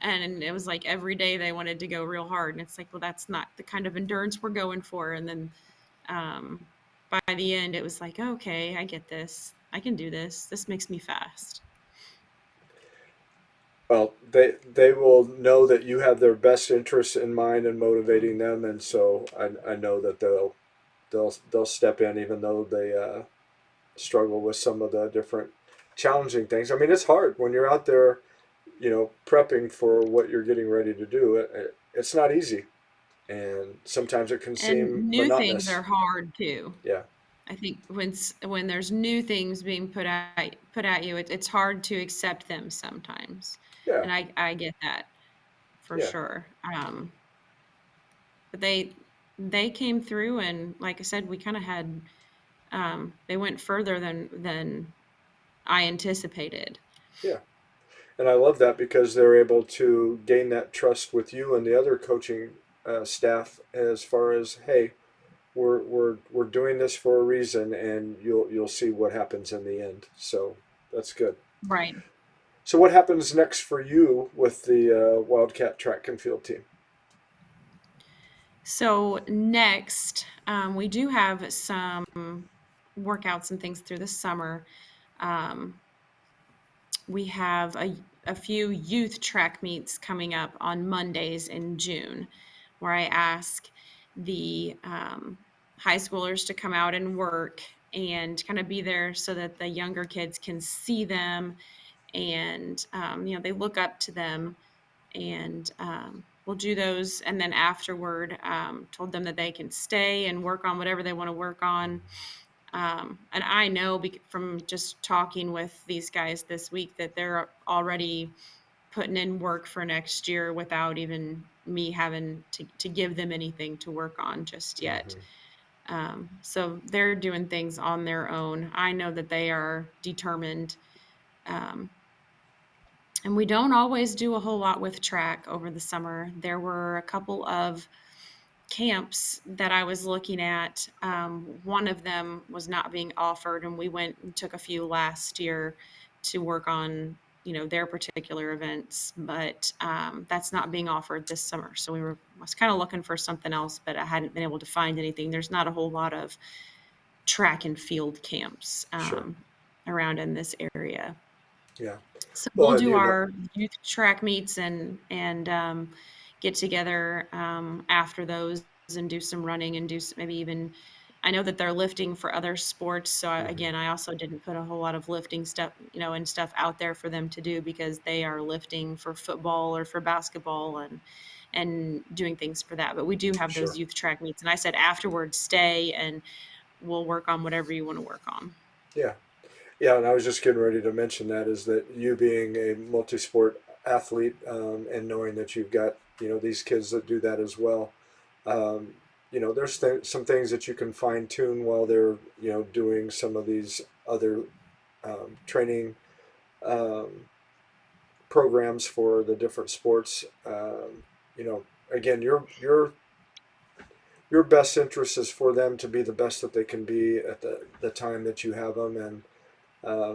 And it was like every day they wanted to go real hard, and it's like, well, that's not the kind of endurance we're going for. And then by the end it was like, okay, I get this, I can do this makes me fast. Well, they will know that you have their best interests in mind and motivating them, and so I know that they'll step in even though they struggle with some of the different challenging things. I mean, it's hard when you're out there, prepping for what you're getting ready to do. It's not easy. and sometimes it can And seem new things monotonous. are hard too. Yeah, I think when there's new things being put at you, it's hard to accept them sometimes, yeah, and I get that for yeah. sure. But they came through, and like I said, we kind of had they went further than I anticipated. Yeah. And I love that because they're able to gain that trust with you and the other coaching staff as far as, hey, we're doing this for a reason, and you'll see what happens in the end. So that's good. Right. So what happens next for you with the Wildcat track and field team? So next, we do have some workouts and things through the summer. Um, we have a few youth track meets coming up on Mondays in June, where I ask the high schoolers to come out and work and kind of be there so that the younger kids can see them and they look up to them, and we'll do those. And then afterward, told them that they can stay and work on whatever they want to work on. And I know from just talking with these guys this week that they're already putting in work for next year without even me having to give them anything to work on just yet. Mm-hmm. So they're doing things on their own. I know that they are determined. Um, and we don't always do a whole lot with track over the summer. There were a couple of camps that I was looking at. One of them was not being offered, and we went and took a few last year to work on, their particular events. But that's not being offered this summer. So was kind of looking for something else, but I hadn't been able to find anything. There's not a whole lot of track and field camps Sure. around in this area. Yeah. So Well, we'll and do you know, our youth track meets and get together after those and do some running and maybe even. I know that they're lifting for other sports, so mm-hmm. again, I also didn't put a whole lot of lifting stuff, and stuff out there for them to do because they are lifting for football or for basketball and doing things for that. But we do have Sure. those youth track meets, and I said afterwards, stay and we'll work on whatever you want to work on. Yeah. Yeah, and I was just getting ready to mention that is that you being a multi-sport athlete and knowing that you've got these kids that do that as well. Um, there's some things that you can fine tune while they're doing some of these other training um, programs for the different sports. Again, your best interest is for them to be the best that they can be at the time that you have them, and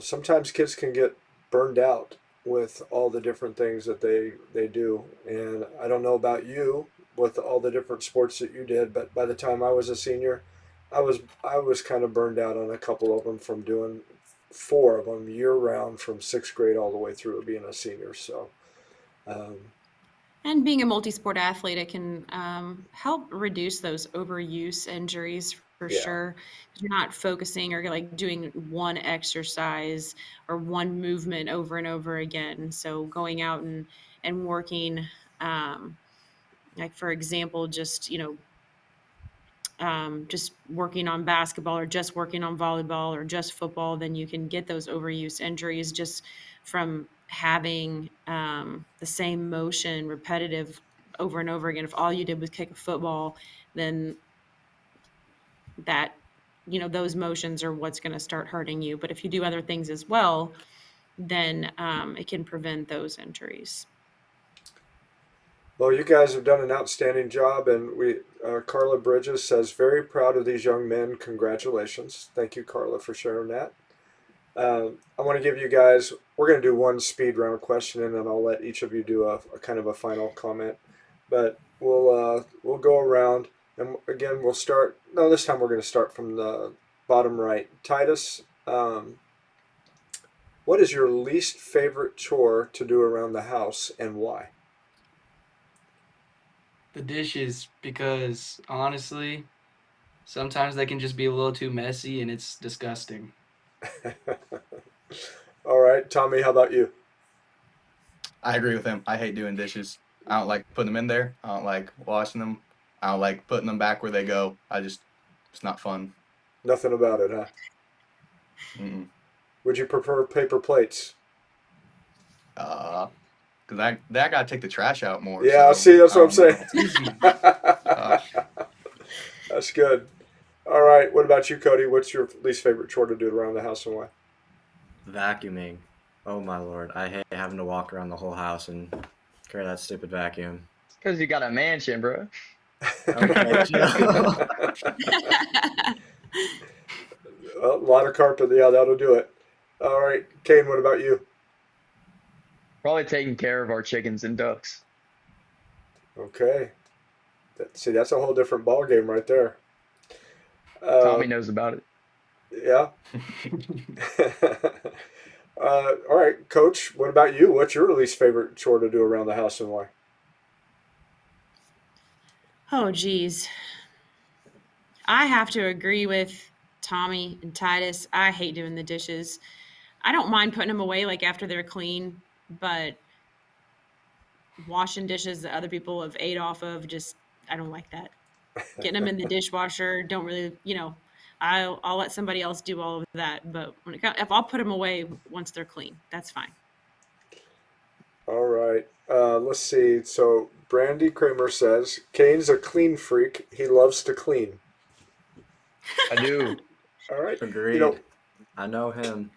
sometimes kids can get burned out with all the different things that they do. And I don't know about you with all the different sports that you did, but by the time I was a senior, I was kind of burned out on a couple of them from doing four of them year round from sixth grade all the way through being a senior. So um, And being a multi-sport athlete, it can help reduce those overuse injuries for yeah, sure. 'Cause you're not focusing or like doing one exercise or one movement over and over again. So going out and working, um, like for example, just working on basketball or just working on volleyball or just football, then you can get those overuse injuries just from having the same motion repetitive over and over again. If all you did was kick a football, then that, those motions are what's going to start hurting you. But if you do other things as well, then it can prevent those injuries. well, you guys have done an outstanding job, and Carla Bridges says very proud of these young men. Congratulations! Thank you, Carla, for sharing that. I want to give you guys. We're going to do one speed round question, and then I'll let each of you do a kind of a final comment. But we'll go around, and again we'll start. No, this time we're going to start from the bottom right. Titus, what is your least favorite chore to do around the house, and why? The dishes, because honestly, sometimes they can just be a little too messy and it's disgusting. All right, Tommy, how about you? I agree with him. I hate doing dishes. I don't like putting them in there. I don't like washing them. I don't like putting them back where they go. It's not fun. Nothing about it, huh? Mm-mm. Would you prefer paper plates? Cause that gotta take the trash out more. Yeah, So see, that's I what I'm don't saying. know. It's easy. That's good. All right. What about you, Cody? What's your least favorite chore to do around the house and why? Vacuuming. Oh my lord. I hate having to walk around the whole house and carry that stupid vacuum. It's because you got a mansion, bro. Okay, chill. A lot of carpet. Yeah, that'll do it. All right. Kane, what about you? Probably taking care of our chickens and ducks. Okay. See, that's a whole different ball game right there. Uh, Tommy knows about it. yeah. All right, Coach. What about you? What's your least favorite chore to do around the house and why? Oh, geez. I have to agree with Tommy and Titus. I hate doing the dishes. I don't mind putting them away like after they're clean, but washing dishes that other people have ate off of, just I don't like that. Getting them in the dishwasher, don't really, I'll let somebody else do all of that. But if I'll put them away once they're clean, that's fine. All right. Let's see. So Brandy Kramer says Kane's a clean freak. He loves to clean. I do. All right. You Agreed. I know him.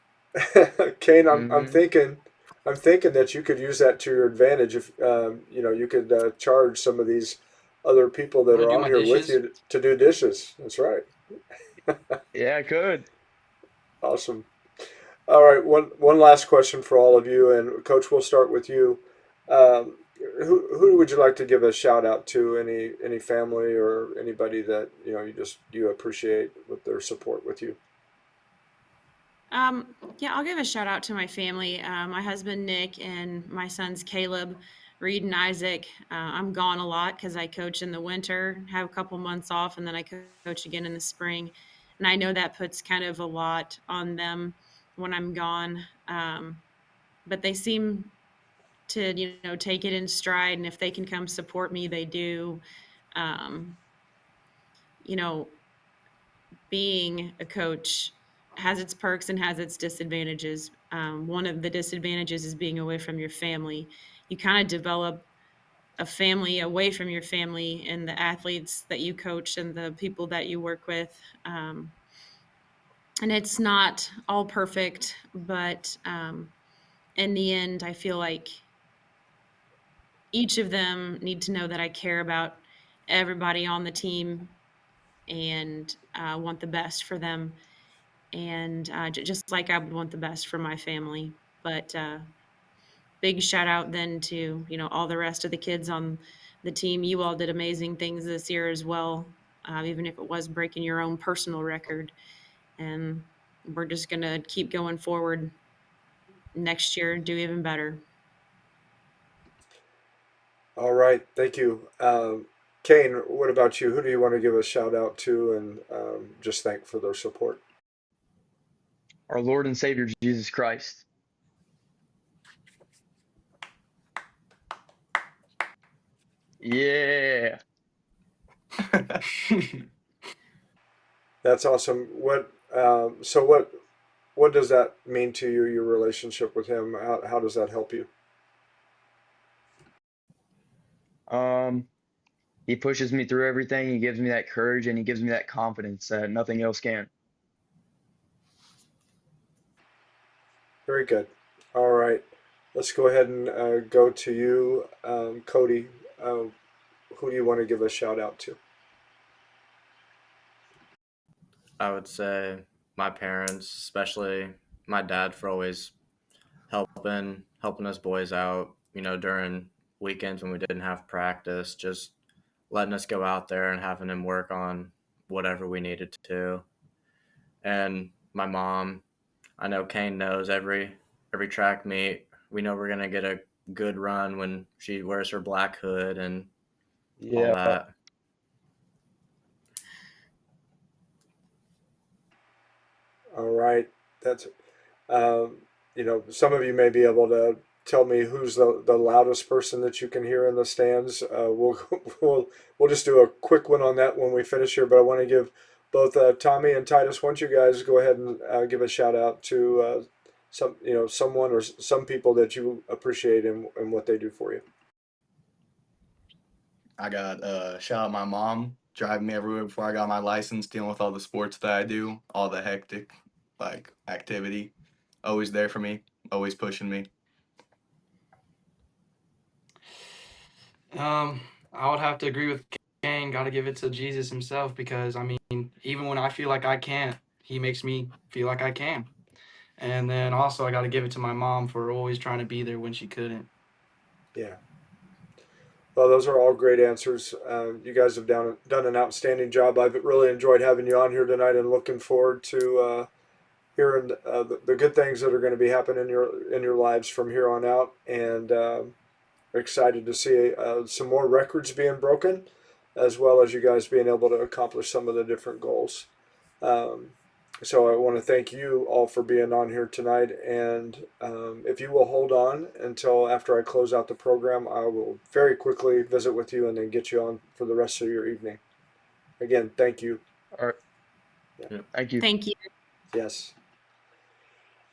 know, Kane, I'm Hmm. thinking that you could use that to your advantage if you could charge some of these other people that Want to are do on my here with dishes? you to do dishes. That's right. Yeah, I could. Awesome. All right, one last question for all of you, and Coach, we'll start with you. Um, who would you like to give a shout out to? Any family or anybody that you appreciate with their support with you? Yeah, I'll give a shout out to my family, my husband Nick and my sons Caleb, Reed, and Isaac. I'm gone a lot because I coach in the winter, have a couple months off, and then I coach again in the spring. And I know that puts kind of a lot on them when I'm gone. But they seem to take it in stride, and if they can come support me, they do. Um, you know, being a coach has its perks and has its disadvantages. One of the disadvantages is being away from your family. You kind of develop a family away from your family and the athletes that you coach and the people that you work with. And it's not all perfect, but in the end, I feel like each of them need to know that I care about everybody on the team and want the best for them. And just like I would want the best for my family. But big shout out then to all the rest of the kids on the team. You all did amazing things this year as well, even if it was breaking your own personal record. And we're just gonna keep going forward next year and do even better. All right, thank you, Kane. What about you? Who do you want to give a shout out to and just thank for their support? Our Lord and Savior Jesus Christ. Yeah. That's awesome. What does that mean to you? Your relationship with him? How does that help you? Um, he pushes me through everything. He gives me that courage and he gives me that confidence that nothing else can. Very good. All right. Let's go ahead and go to you, Cody. Who do you want to give a shout out to? I would say my parents, especially my dad, for always helping us boys out, during weekends when we didn't have practice, just letting us go out there and having him work on whatever we needed to. And my mom, I know Kane knows every track meet, we know we're gonna get a good run when she wears her black hood and all Yeah. that. All right. That's some of you may be able to tell me who's the loudest person that you can hear in the stands. We'll just do a quick one on that when we finish here. But I want to give both Tommy and Titus. Why don't you guys go ahead and give a shout out to someone or some people that you appreciate and what they do for you. I got shout out my mom driving me everywhere before I got my license, dealing with all the sports that I do, all the hectic like activity. Always there for me, always pushing me. I would have to agree with Kane. Got to give it to Jesus himself because, I mean, even when I feel like I can't, he makes me feel like I can. And then also, I got to give it to my mom for always trying to be there when she couldn't. Yeah. Well, those are all great answers. You guys have done an outstanding job. I've really enjoyed having you on here tonight, and looking forward to hearing the good things that are going to be happening in your lives from here on out. And excited to see some more records being broken, as well as you guys being able to accomplish some of the different goals. So I want to thank you all for being on here tonight. And if you will hold on until after I close out the program, I will very quickly visit with you and then get you on for the rest of your evening. Again, thank you. All right. Yeah. Thank you. Thank you. Yes.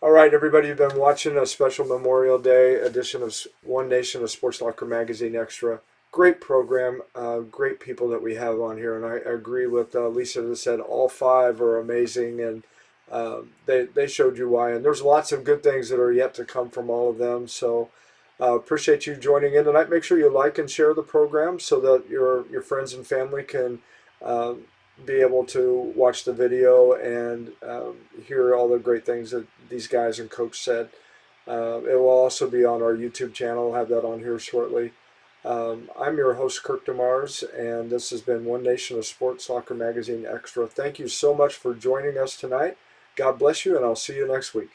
All right, everybody, you've been watching a special Memorial Day edition of One Nation of Sports Locker Magazine Extra. Great program, great people that we have on here, and I agree with Lisa that said all five are amazing, and they showed you why. And there's lots of good things that are yet to come from all of them. So appreciate you joining in tonight. Make sure you like and share the program so that your friends and family can be able to watch the video and hear all the great things that these guys and coach said. It will also be on our YouTube channel. I'll have that on here shortly. I'm your host, Kirk DeMars, and this has been One Nation of Sports Soccer Magazine Extra. Thank you so much for joining us tonight. God bless you, and I'll see you next week.